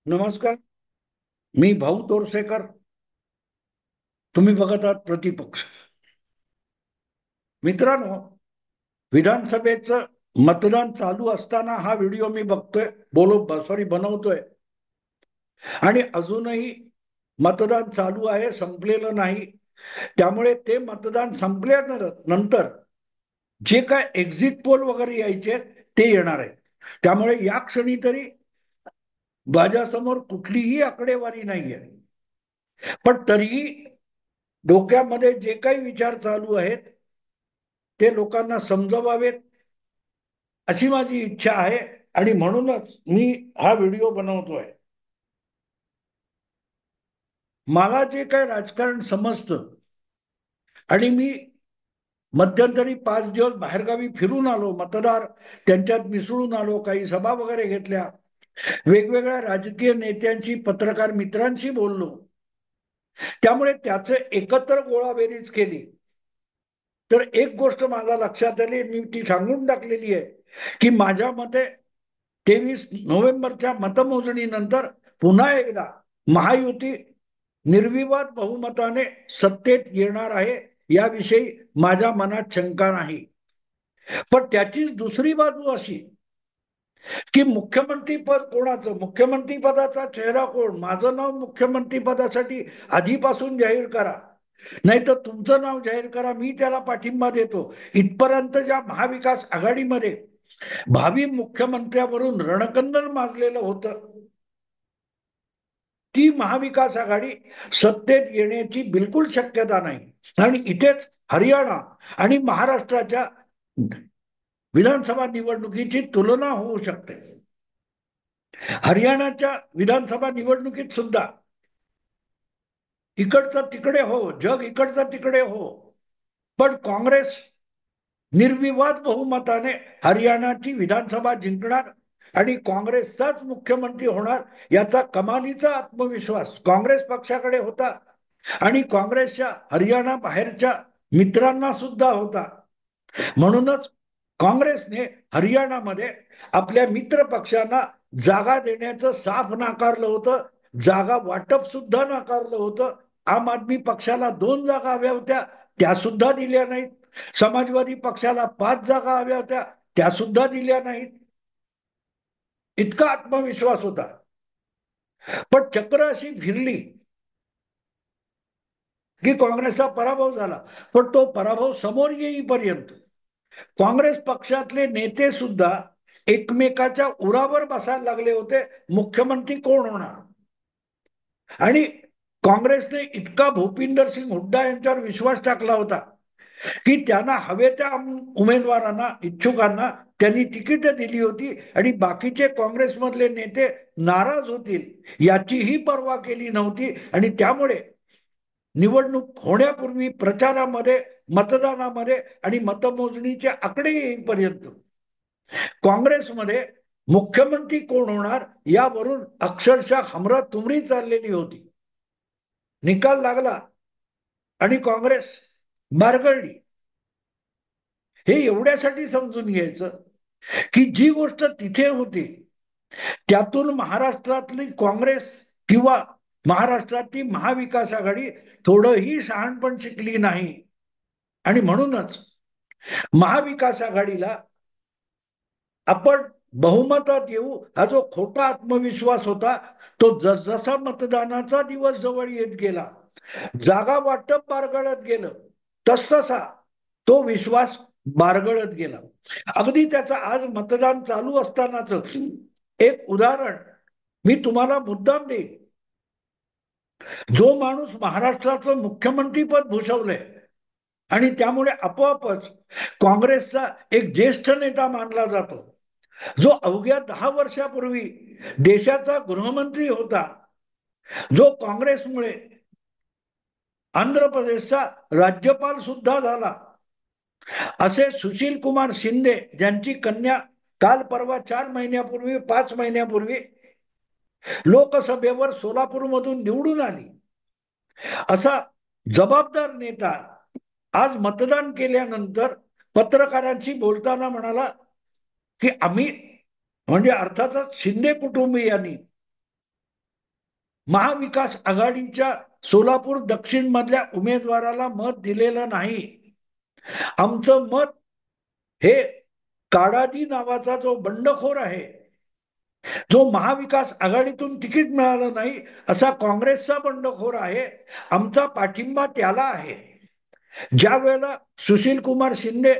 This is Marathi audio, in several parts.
नमस्कार. मी भाऊ तोरसेकर. तुम्ही बघत आहात प्रतिपक्ष. मित्रांनो, विधानसभेचं मतदान चालू असताना हा व्हिडिओ मी बघतोय, बनवतोय. आणि अजूनही मतदान चालू आहे, संपलेलं नाही. त्यामुळे ते मतदान संपल्यानंतर जे काय एक्झिट पोल वगैरे यायचे ते येणार आहेत. त्यामुळे या क्षणी तरी माझ्यासमोर कुठलीही आकडेवारी नाहीये. पण तरीही डोक्यामध्ये जे काही विचार चालू आहेत ते लोकांना समजवावेत अशी माझी इच्छा आहे. आणि म्हणूनच मी हा व्हिडिओ बनवतोय. मला जे काही राजकारण समजतं, आणि मी मध्यंतरी 5 दिवस बाहेरगावी फिरून आलो, मतदार त्यांच्यात मिसळून आलो, काही सभा वगैरे घेतल्या, वेगवेगळ्या राजकीय नेत्यांची, पत्रकार मित्रांशी बोललो. त्यामुळे त्याचं एकत्र गोळाबेरीज केली तर एक गोष्ट मला लक्षात आली, मी ती सांगून टाकलेली आहे की माझ्या मते 23 नोव्हेंबरच्या मतमोजणीनंतर पुन्हा एकदा महायुती निर्विवाद बहुमताने सत्तेत येणार आहे, याविषयी माझ्या मनात शंका नाही. पण त्याचीच दुसरी बाजू अशी की मुख्यमंत्री पद कोणाचं, मुख्यमंत्री पदाचा चेहरा कोण, माझं नाव मुख्यमंत्री पदासाठी आधीपासून जाहीर करा, नाही तर तुमचं नाव जाहीर करा, मी त्याला पाठिंबा देतो, इथपर्यंत ज्या महाविकास आघाडीमध्ये भावी मुख्यमंत्र्यावरून रणकंदन माजलेलं होतं, ती महाविकास आघाडी सत्तेत येण्याची बिलकुल शक्यता नाही. आणि इथेच हरियाणा आणि महाराष्ट्राच्या विधानसभा निवडणुकीची तुलना होऊ शकते. हरियाणाच्या विधानसभा निवडणुकीत सुद्धा इकडचं तिकडे हो, जग इकडचं तिकडे हो, पण काँग्रेस निर्विवाद बहुमताने हरियाणाची विधानसभा जिंकणार आणि काँग्रेसचाच मुख्यमंत्री होणार, याचा कमालीचा आत्मविश्वास काँग्रेस पक्षाकडे होता आणि काँग्रेसच्या हरियाणा बाहेरच्या मित्रांना सुद्धा होता. म्हणूनच काँग्रेसने हरियाणामध्ये आपल्या मित्र पक्षांना जागा देण्याचं साफ नाकारलं होतं, जागा वाटप सुद्धा नाकारलं होतं. आम आदमी पक्षाला 2 जागा हव्या होत्या, त्या सुद्धा दिल्या नाहीत. समाजवादी पक्षाला 5 जागा हव्या होत्या, त्या सुद्धा दिल्या नाहीत. इतका आत्मविश्वास होता. पण चक्र अशी फिरली की काँग्रेसचा पराभव झाला. पण तो पराभव समोर येईपर्यंत काँग्रेस पक्षातले नेते सुद्धा एकमेकाच्या उरावर बसायला लागले होते, मुख्यमंत्री कोण होणार. आणि काँग्रेसने इतका भूपिंदर सिंग हुड्डा यांच्यावर विश्वास टाकला होता की त्यांना हवे त्या उमेदवारांना, इच्छुकांना त्यांनी तिकीट दिली होती आणि बाकीचे काँग्रेसमधले नेते नाराज होतील याचीही पर्वा केली नव्हती. आणि त्यामुळे निवडणूक होण्यापूर्वी प्रचारामध्ये, मतदानामध्ये आणि मतमोजणीचे आकडे येईपर्यंत काँग्रेसमध्ये मुख्यमंत्री कोण होणार यावरून अक्षरशः हमरातुमरी चाललेली होती. निकाल लागला आणि काँग्रेस बारगळली. हे एवढ्यासाठी समजून घ्यायचं की जी गोष्ट तिथे होती त्यातून महाराष्ट्रातली काँग्रेस किंवा महाराष्ट्रातली महाविकास आघाडी थोडंही शहाणपण शिकली नाही. आणि म्हणूनच महाविकास आघाडीला आपण बहुमतात येऊ हा जो खोटा आत्मविश्वास होता, तो जसजसा मतदानाचा दिवस जवळ येत गेला, जागा वाटप बारगळत गेलं, तसतसा तो विश्वास बारगळत गेला. अगदी त्याचं आज मतदान चालू असतानाच एक उदाहरण मी तुम्हाला मुद्दाम देईन. जो माणूस महाराष्ट्राचं मुख्यमंत्रीपद भूषवलंय आणि त्यामुळे आपोआपच काँग्रेसचा एक ज्येष्ठ नेता मानला जातो, जो अवघ्या 10 वर्षापूर्वी देशाचा गृहमंत्री होता, जो काँग्रेसमुळे आंध्र प्रदेशचा राज्यपाल सुद्धा झाला, असे सुशील कुमार शिंदे, ज्यांची कन्या काल परवा 4 महिन्यापूर्वी, 5 महिन्यापूर्वी लोकसभेवर सोलापूरमधून निवडून आली, असा जबाबदार नेता आज मतदान केल्यानंतर पत्रकारांशी बोलताना म्हणाला की आम्ही, म्हणजे अर्थातच शिंदे कुटुंबियांनी महाविकास आघाडीच्या सोलापूर दक्षिण मधल्या उमेदवाराला मत दिलेलं नाही. आमचं मत हे काडादी नावाचा जो बंडखोर आहे, जो महाविकास आघाडीतून तिकीट मिळालं नाही असा काँग्रेसचा बंडखोर आहे, आमचा पाठिंबा त्याला आहे. ज्या वेळेला सुशील कुमार शिंदे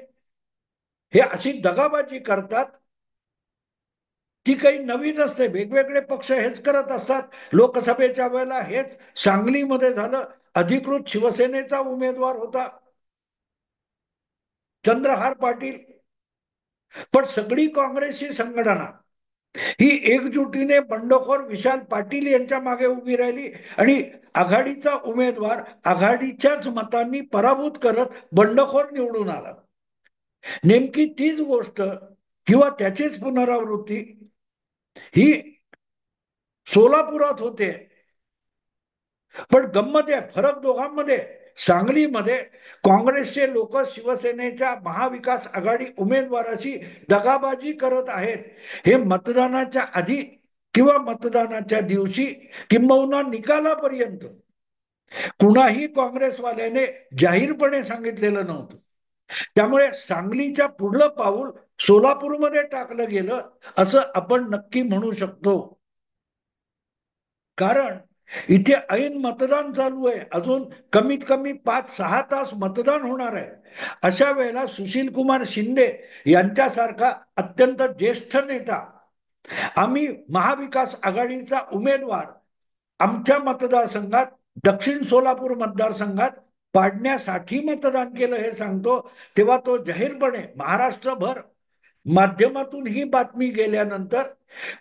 हे अशी दगाबाजी करतात, ती काही नवीन नसते. वेगवेगळे पक्ष हेच करत असतात. लोकसभेच्या वेळेला हेच सांगलीमध्ये झालं. अधिकृत शिवसेनेचा उमेदवार होता चंद्रहार पाटील, पण सगळी काँग्रेसची संघटना ही एकजुटीने बंडखोर विशाल पाटील यांच्या मागे उभी राहिली आणि आघाडीचा उमेदवार आघाडीच्याच मतांनी पराभूत करत बंडखोर निवडून आला. नेमकी तीच गोष्ट किंवा त्याचीच पुनरावृत्ती ही सोलापुरात होते. पण गंमत आहे, फरक दोघांमध्ये. सांगलीमध्ये काँग्रेसचे लोक शिवसेनेच्या महाविकास आघाडी उमेदवाराची दगाबाजी करत आहेत. हे मतदानाच्या आधी किंवा मतदानाच्या दिवशी किंबहुना निकालापर्यंत कुणाही काँग्रेसवाल्याने जाहीरपणे सांगितलेलं नव्हतं. त्यामुळे सांगलीच्या पुढलं पाऊल सोलापूरमध्ये टाकलं गेलं असं आपण नक्की म्हणू शकतो. कारण इथे ऐन मतदान चालू आहे, अजून कमीत कमी 5-6 तास मतदान होणार आहे. अशा वेळेला सुशील कुमार शिंदे यांच्यासारखा अत्यंत ज्येष्ठ नेता, आम्ही महाविकास आघाडीचा उमेदवार आमच्या मतदारसंघात, दक्षिण सोलापूर मतदारसंघात पाडण्यासाठी मतदान केलं हे सांगतो, तेव्हा तो जाहीरपणे महाराष्ट्रभर माध्यमातून ही बातमी गेल्यानंतर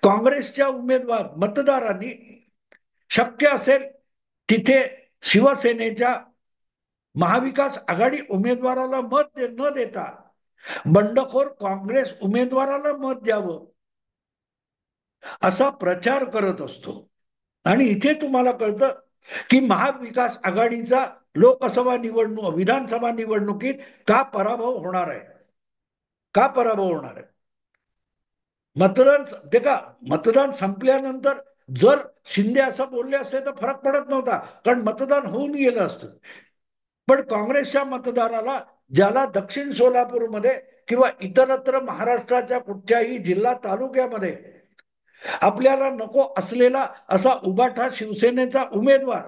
काँग्रेसच्या उमेदवार मतदारांनी शक्य असेल तिथे शिवसेनेच्या महाविकास आघाडी उमेदवाराला मत न देता बंडखोर काँग्रेस उमेदवाराला मत द्यावं असा प्रचार करत असतो. आणि इथे तुम्हाला कळतं की महाविकास आघाडीचा लोकसभा निवडणूक विधानसभा निवडणुकीत का पराभव होणार आहे. का पराभव होणार आहे? मतदान ते का मतदान संपल्यानंतर जर शिंदे असं बोलले असते तर फरक पडत नव्हता, कारण मतदान होऊन गेलं असतं. पण काँग्रेसच्या मतदाराला, ज्याला दक्षिण सोलापूरमध्ये किंवा इतरत्र महाराष्ट्राच्या कुठच्याही जिल्हा तालुक्यामध्ये आपल्याला नको असलेला असा उबाठा शिवसेनेचा उमेदवार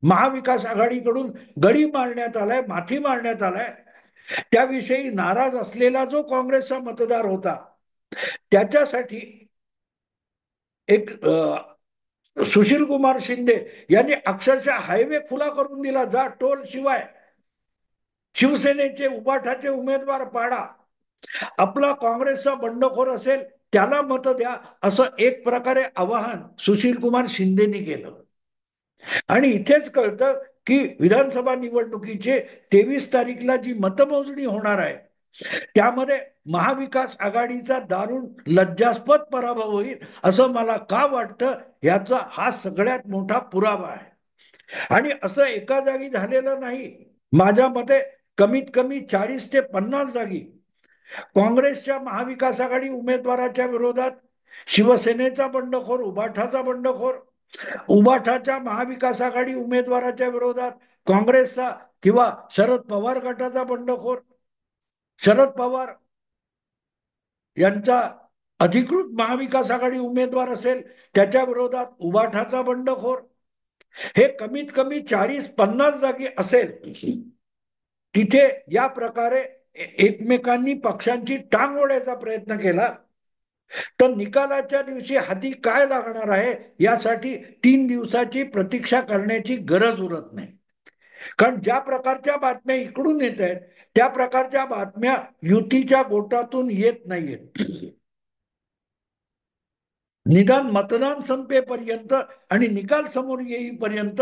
महाविकास आघाडीकडून गडी मारण्यात आलाय, माथी मारण्यात आलाय, त्याविषयी नाराज असलेला जो काँग्रेसचा मतदार होता, त्याच्यासाठी एक सुशील कुमार शिंदे यांनी अक्षरशः हायवे खुला करून दिला. जा टोल शिवाय शिवसेनेचे उबाठाचे उमेदवार पाडा, आपला काँग्रेसचा बंडखोर असेल त्याला मत द्या, असं एक प्रकारे आवाहन सुशील कुमार शिंदेनी केलं. आणि इथेच कळतं की विधानसभा निवडणुकीचे 23 तारीखला जी मतमोजणी होणार आहे त्यामध्ये महाविकास आघाडीचा दारुण लज्जास्पद पराभव होईल असं मला का वाटतं, याचा हा सगळ्यात मोठा पुरावा आहे. आणि असं एका जागी झालेलं नाही. माझ्या मते कमीत कमी 40 ते 50 जागी काँग्रेसच्या महाविकास आघाडी उमेदवाराच्या विरोधात शिवसेनेचा बंडखोर, उबाठाचा बंडखोर, उबाठाच्या महाविकास आघाडी उमेदवाराच्या विरोधात काँग्रेसचा किंवा शरद पवार गटाचा बंडखोर, शरद पवार यांचा अधिकृत महाविकास आघाडी उमेदवार असेल त्याच्या विरोधात उबाठाचा बंडखोर, हे कमीत कमी 40-50 जागी असेल. तिथे या प्रकारे एकमेकांनी पक्षांची टांग ओढायचा प्रयत्न केला तर निकालाच्या दिवशी हाती काय लागणार आहे यासाठी 3 दिवसाची प्रतीक्षा करण्याची गरज उरत नाही. कारण ज्या प्रकारच्या बातम्या इकडून येत आहेत त्या प्रकारच्या बातम्या युतीच्या गोटातून येत नाहीयेत. निदान मतदान संपेपर्यंत आणि निकाल समोर येईपर्यंत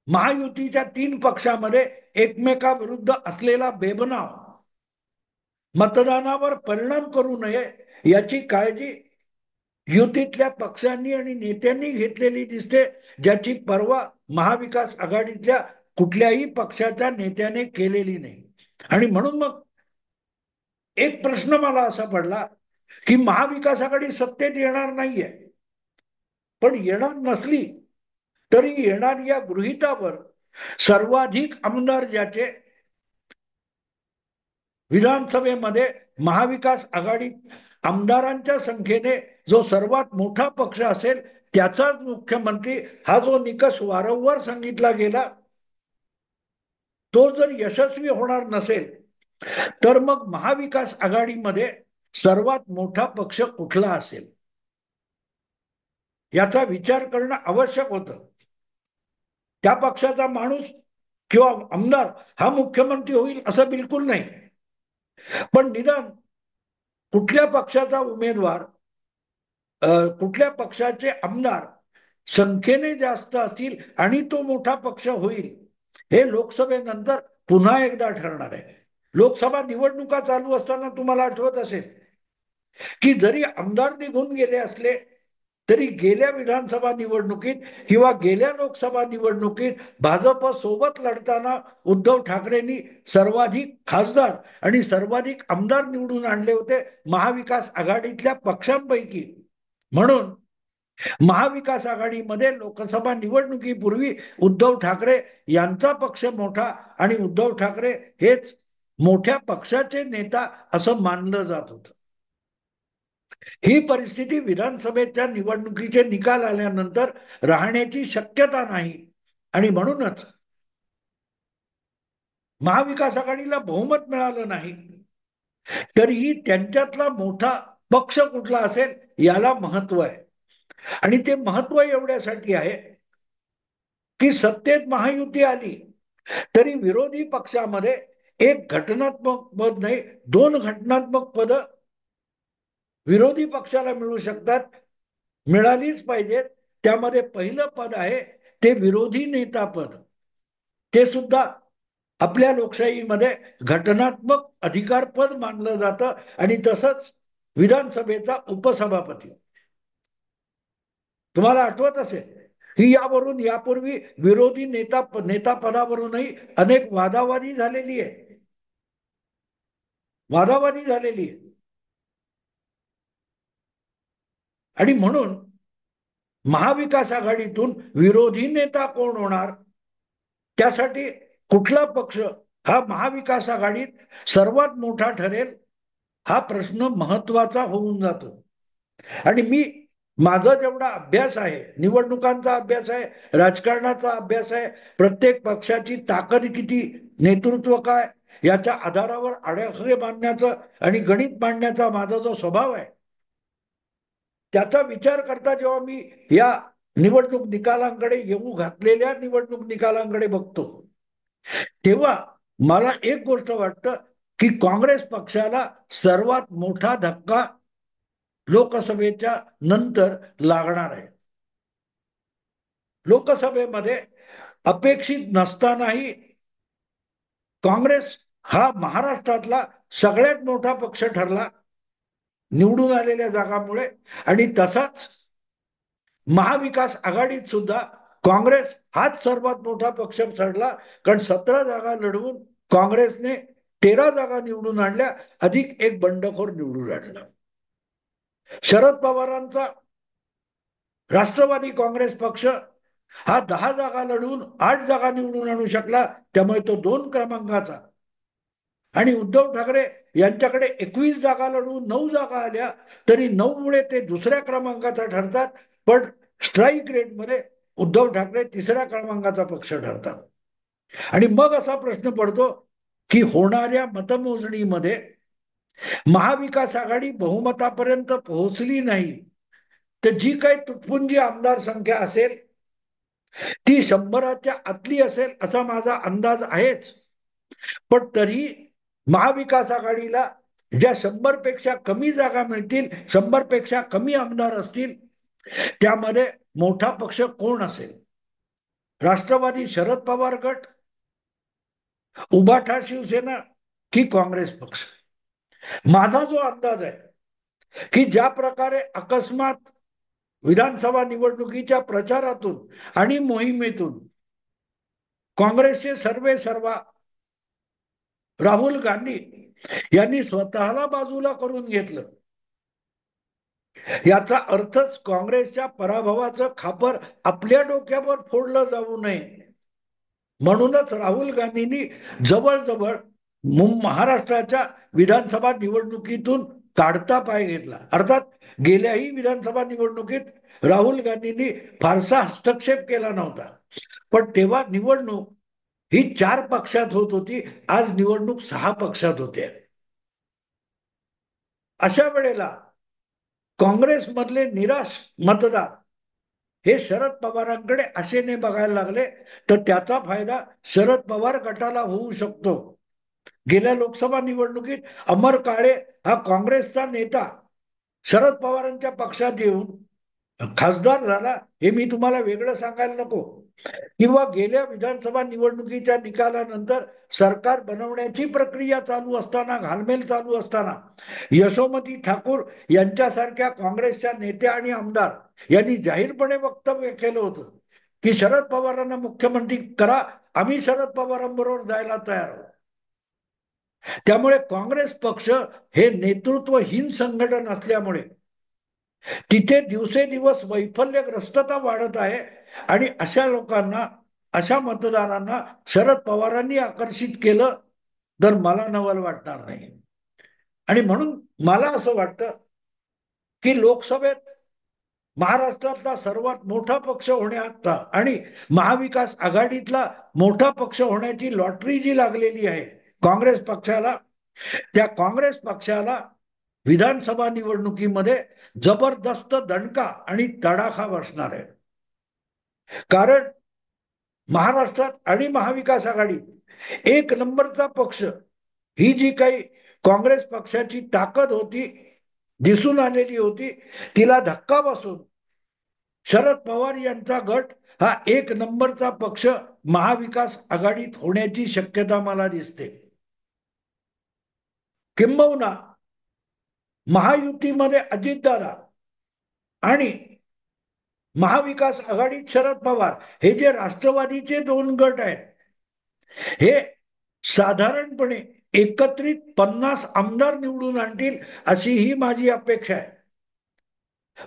महायुतीच्या 3 पक्षामध्ये एकमेकाविरुद्ध असलेला बेबनाव मतदानावर परिणाम करू नये याची काळजी युतीतल्या पक्षांनी आणि नेत्यांनी घेतलेली दिसते, ज्याची पर्वा महाविकास आघाडीतल्या कुठल्याही पक्षाच्या नेत्याने केलेली नाही. आणि म्हणून मग एक प्रश्न मला असा पडला की महाविकास आघाडी सत्तेत येणार नाहीये, पण येणार नसली तरी येणाऱ्या या गृहीतावर सर्वाधिक आमदार ज्याचे विधानसभेमध्ये महाविकास आघाडी आमदारांच्या संख्येने जो सर्वात मोठा पक्ष असेल त्याचाच मुख्यमंत्री, हा जो निकष वारंवार सांगितला गेला तो जर यशस्वी होणार नसेल तर मग महाविकास आघाडीमध्ये सर्वात मोठा पक्ष कुठला असेल याचा विचार करणं आवश्यक होतं. त्या पक्षाचा माणूस किंवा आमदार हा मुख्यमंत्री होईल असं बिलकुल नाही, पण निदान कुठल्या पक्षाचा उमेदवार, कुठल्या पक्षाचे आमदार संख्येने जास्त असतील आणि तो मोठा पक्ष होईल हे लोकसभेनंतर पुन्हा एकदा ठरणार आहे. लोकसभा निवडणुका चालू असताना तुम्हाला आठवत असेल की जरी आमदार निघून गेले असले तरी गेल्या विधानसभा निवडणुकीत किंवा गेल्या लोकसभा निवडणुकीत भाजप सोबत लढताना उद्धव ठाकरेंनी सर्वाधिक खासदार आणि सर्वाधिक आमदार निवडून आणले होते महाविकास आघाडीतल्या पक्षांपैकी. म्हणून महाविकास आघाडीमध्ये लोकसभा निवडणुकीपूर्वी उद्धव ठाकरे यांचा पक्ष मोठा आणि उद्धव ठाकरे हेच मोठ्या पक्षाचे नेता असं मानलं जात होतं. ही परिस्थिती विधानसभेच्या निवडणुकीचे निकाल आल्यानंतर राहण्याची शक्यता नाही आणि म्हणूनच महाविकास आघाडीला बहुमत मिळालं नाही तरीही त्यांच्यातला मोठा पक्ष कुठला असेल याला महत्व आहे. आणि ते महत्व एवढ्यासाठी आहे की सत्तेत महायुती आली तरी विरोधी पक्षामध्ये एक घटनात्मक पद नाही, दोन घटनात्मक पद विरोधी पक्षाला मिळू शकतात, मिळालीच पाहिजेत. त्यामध्ये पहिलं पद आहे ते विरोधी नेता पद. ते सुद्धा आपल्या लोकशाहीमध्ये घटनात्मक अधिकार पद मानलं जातं आणि तसंच विधानसभेचा उपसभापती. तुम्हाला आठवत असेल ही यावरून यापूर्वी विरोधी नेता पदावरूनही अनेक वादावादी झालेली आहे. आणि म्हणून महाविकास आघाडीतून विरोधी नेता कोण होणार, त्यासाठी कुठला पक्ष हा महाविकास आघाडीत सर्वात मोठा ठरेल हा प्रश्न महत्वाचा होऊन जातो. आणि माझा जेवढा अभ्यास आहे, निवडणुकांचा अभ्यास आहे, राजकारणाचा अभ्यास आहे, प्रत्येक पक्षाची ताकद किती, नेतृत्व काय याच्या आधारावर आडाखे बांधण्याचा आणि गणित मांडण्याचा माझा जो स्वभाव आहे त्याचा विचार करता जेव्हा मी या निवडणूक निकालांकडे येऊ घातलेल्या निवडणूक निकालांकडे बघतो तेव्हा मला एक गोष्ट वाटतं की काँग्रेस पक्षाला सर्वात मोठा धक्का लोकसभेच्या नंतर लागणार आहे. लोकसभेमध्ये अपेक्षित नसतानाही काँग्रेस हा महाराष्ट्रातला सगळ्यात मोठा पक्ष ठरला निवडून आलेल्या जागांमुळे. आणि तसाच महाविकास आघाडीत सुद्धा काँग्रेस हाच सर्वात मोठा पक्ष ठरला, कारण 17 जागा लढवून काँग्रेसने 13 जागा निवडून आणल्या, अधिक एक बंडखोर निवडून आणला. शरद पवारांचा राष्ट्रवादी काँग्रेस पक्ष हा 10 जागा लढवून 8 जागा निवडून आणू शकला, त्यामुळे तो 2 क्रमांकाचा. आणि उद्धव ठाकरे यांच्याकडे 21 जागा लढवून 9 जागा आल्या तरी 9 मुळे ते दुसऱ्या क्रमांकाचा ठरतात, पण स्ट्राईक रेटमध्ये उद्धव ठाकरे तिसऱ्या क्रमांकाचा पक्ष ठरतात. आणि मग असा प्रश्न पडतो की होणाऱ्या मतमोजणीमध्ये महाविकास आघाडी बहुमतापर्यंत पोहोचली नाही तर जी काही तुटपुंजी आमदार संख्या असेल ती 100च्या आतली असेल असा माझा अंदाज आहेच. पण तरी महाविकास आघाडीला ज्या 100 पेक्षा कमी जागा मिळतील, 100 पेक्षा कमी आमदार असतील, त्यामध्ये मोठा पक्ष कोण असेल? राष्ट्रवादी शरद पवार गट, उभाठा शिवसेना की काँग्रेस पक्ष? माझा जो अंदाज आहे की ज्या प्रकारे अकस्मात विधानसभा निवडणुकीच्या प्रचारातून आणि मोहिमेतून काँग्रेसचे सर्वे सर्वा राहुल गांधी यांनी स्वतःला बाजूला करून घेतलं याचा अर्थच काँग्रेसच्या पराभवाचं खापर आपल्या डोक्यावर फोडलं जाऊ नये म्हणूनच राहुल गांधींनी जवळजवळ महाराष्ट्राच्या विधानसभा निवडणुकीतून काढता पाय घेतला. अर्थात गेल्याही विधानसभा निवडणुकीत राहुल गांधींनी फारसा हस्तक्षेप केला नव्हता, पण तेव्हा निवडणूक ही 4 पक्षात होत होती, आज निवडणूक 6 पक्षात होते. अशा वेळेला काँग्रेसमधले निराश मतदार हे शरद पवारांकडे आशेने बघायला लागले, तर त्याचा फायदा शरद पवार गटाला होऊ शकतो. गेल्या लोकसभा निवडणुकीत अमर काळे हा काँग्रेसचा नेता शरद पवारांच्या पक्षात येऊन खासदार झाला, हे मी तुम्हाला वेगळं सांगायला नको. किंवा गेल्या विधानसभा निवडणुकीच्या निकालानंतर सरकार बनवण्याची प्रक्रिया चालू असताना, घालमेल चालू असताना यशोमती ठाकूर यांच्यासारख्या काँग्रेसच्या नेत्या आणि आमदार यांनी जाहीरपणे वक्तव्य केलं होतं की शरद पवारांना मुख्यमंत्री करा, आम्ही शरद पवारांबरोबर जायला तयार आहोत. त्यामुळे काँग्रेस पक्ष हे नेतृत्वहीन संघटन असल्यामुळे तिथे दिवसेदिवस वैफल्यग्रस्तता वाढत आहे आणि अशा लोकांना, अशा मतदारांना शरद पवारांनी आकर्षित केलं तर मला नवल वाटणार नाही. आणि म्हणून मला असं वाटतं की लोकसभेत महाराष्ट्रातला सर्वात मोठा पक्ष होण्याचा आणि महाविकास आघाडीतला मोठा पक्ष होण्याची लॉटरी जी लागलेली आहे काँग्रेस पक्षाला, त्या काँग्रेस पक्षाला विधानसभा निवडणुकीमध्ये जबरदस्त दणका आणि तडाखा बसणार आहे. कारण महाराष्ट्रात आणि महाविकास आघाडीत एक नंबरचा पक्ष ही जी काही काँग्रेस पक्षाची ताकद होती, दिसून आलेली होती, तिला धक्का बसून शरद पवार यांचा गट हा एक नंबरचा पक्ष महाविकास आघाडीत होण्याची शक्यता मला दिसते. किंबहुना महायुतीमध्ये अजितदादा आणि महाविकास आघाडीत शरद पवार हे जे राष्ट्रवादीचे 2 गट आहेत, हे साधारणपणे एकत्रित 50 आमदार निवडून आणतील अशी ही माझी अपेक्षा आहे.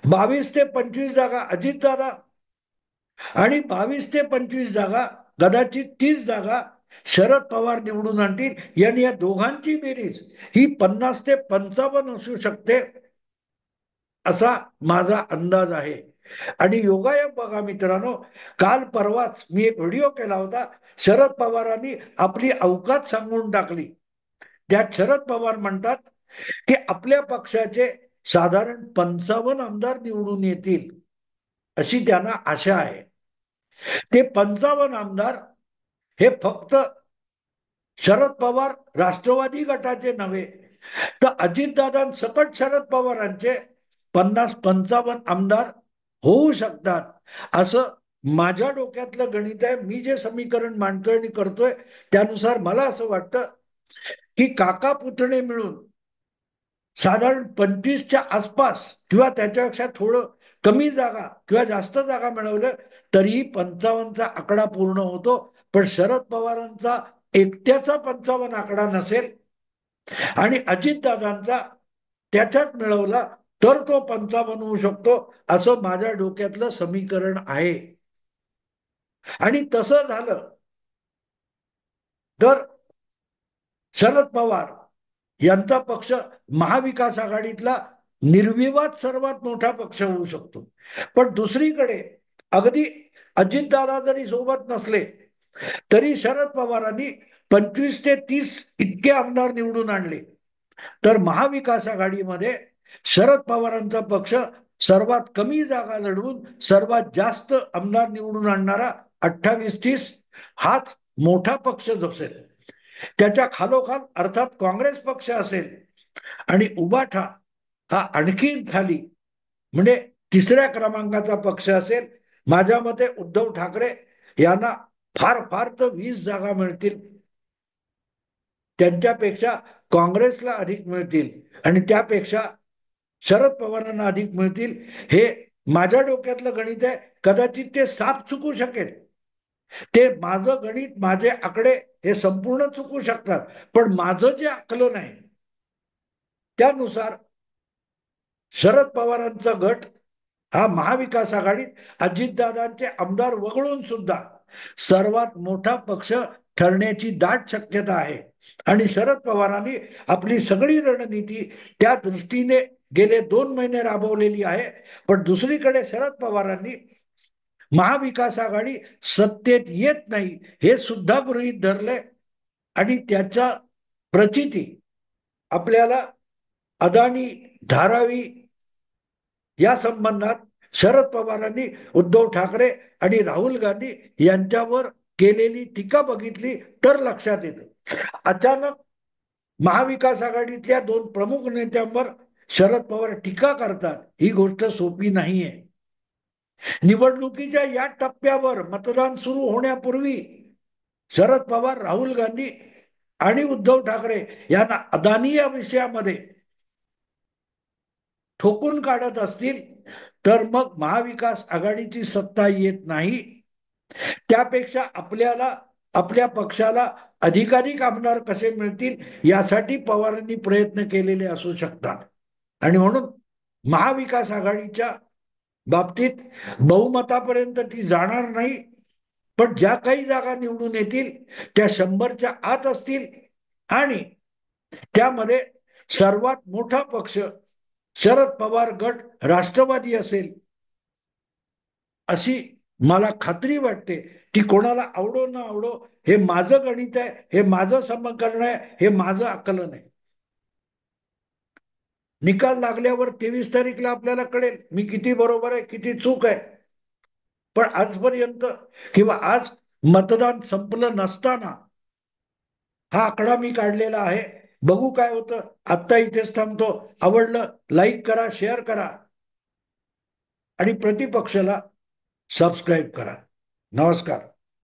22 ते 25 जागा अजितदादा आणि 22 ते 25 जागा, कदाचित 30 जागा शरद पवार निवडून आणतील. यांनी या दोघांची बेरीज ही 50 ते 55 असू शकते असा माझा अंदाज आहे. आणि योगायोग बघा मित्रांनो, काल परवाच मी एक व्हिडिओ केला होता, शरद पवारांनी आपली अवकात सांगून टाकली. त्यात शरद पवार म्हणतात की आपल्या पक्षाचे साधारण 55 आमदार निवडून येतील अशी त्यांना आशा आहे. ते 55 आमदार हे फक्त शरद पवार राष्ट्रवादी गटाचे नव्हे, तर अजितदादांसकट शरद पवारांचे 50-55 आमदार होऊ शकतात असं माझ्या डोक्यातलं गणित आहे. मी जे समीकरण मांडतोय आणि करतोय त्यानुसार मला असं वाटतं की काका पुतणे मिळून साधारण 25च्या आसपास किंवा त्याच्यापेक्षा थोडं कमी जागा किंवा जास्त जागा मिळवलं तरीही 55चा आकडा पूर्ण होतो. पण शरद पवारांचा एकट्याचा 55 आकडा नसेल आणि अजितदादांचा त्याच्यात मिळवला तर तो 55 होऊ शकतो असं माझ्या डोक्यातलं समीकरण आहे. आणि तसं झालं तर शरद पवार यांचा पक्ष महाविकास आघाडीतला निर्विवाद सर्वात मोठा पक्ष होऊ शकतो. पण दुसरीकडे अगदी अजितदादा जरी सोबत नसले तरी शरद पवारांनी 25 ते 30 इतके आमदार निवडून आणले तर महाविकास आघाडीमध्ये शरद पवारांचा पक्ष सर्वात कमी जागा लढवून सर्वात जास्त आमदार निवडून आणणारा 28-30 हाच मोठा पक्ष असेल. त्याच्या खालोखाल अर्थात काँग्रेस पक्ष असेल आणि उबाठा हा आणखी खाली म्हणजे 3ऱ्या क्रमांकाचा पक्ष असेल. माझ्या मते उद्धव ठाकरे यांना फार फार तर 20 जागा मिळतील, त्यांच्यापेक्षा काँग्रेसला अधिक मिळतील आणि त्यापेक्षा शरद पवारांना अधिक मिळतील. हे माझ्या डोक्यातलं गणित आहे. कदाचित ते साफ चुकू शकेल, ते माझं गणित, माझे आकडे हे संपूर्ण चुकू शकतात, पण माझं जे आकलन आहे त्यानुसार शरद पवारांचा गट हा महाविकास आघाडीत अजितदादांचे आमदार वगळून सुद्धा सर्वात मोठा पक्ष ठरण्याची दाट शक्यता आहे. आणि शरद पवारांनी आपली सगळी रणनीती त्या दृष्टीने गेले 2 महिने राबवलेली आहे. पण दुसरीकडे शरद पवारांनी महाविकास आघाडी सत्तेत येत नाही हे सुद्धा गृहीत धरले. आणि त्याचा प्रचिती आपल्याला अदानी, धारावी या संबंधात शरद पवारांनी उद्धव ठाकरे आणि राहुल गांधी यांच्यावर केलेली टीका बघितली तर लक्षात येतं. अचानक महाविकास आघाडीतल्या 2 प्रमुख नेत्यांवर शरद पवार टीका करतात ही गोष्ट सोपी नाहीये. निवडणुकीच्या या टप्प्यावर मतदान सुरू होण्यापूर्वी शरद पवार, राहुल गांधी आणि उद्धव ठाकरे यांना अदानी या विषयामध्ये ठोकून काढत असतील तर मग महाविकास आघाडीची सत्ता येत नाही. त्यापेक्षा आपल्याला, आपल्या पक्षाला अधिकाधिक आमदार कसे मिळतील यासाठी पवारांनी प्रयत्न केलेले असू शकतात. आणि म्हणून महाविकास आघाडीच्या बाबतीत बहुमतापर्यंत ती जाणार नाही. पण ज्या काही जागा निवडून येतील त्या 100च्या आत असतील आणि त्यामध्ये सर्वात मोठा पक्ष शरद पवार गट राष्ट्रवादी असेल अशी मला खात्री वाटते. ती कोणाला आवडो न आवडो हे माझं गणित आहे, हे माझं समीकरण आहे, हे माझं आकलन आहे. निकाल लागल्यावर 23 तारीखला आपल्याला कळेल मी किती बरोबर आहे किती चूक आहे. पण आजपर्यंत किंवा आज मतदान संपलं नसताना हा आकडा मी काढलेला आहे. बघू काय होतं. आत्ता इथेच थांबतो. आवडलं लाईक करा, शेअर करा आणि प्रतिपक्षाला सबस्क्राईब करा. नमस्कार.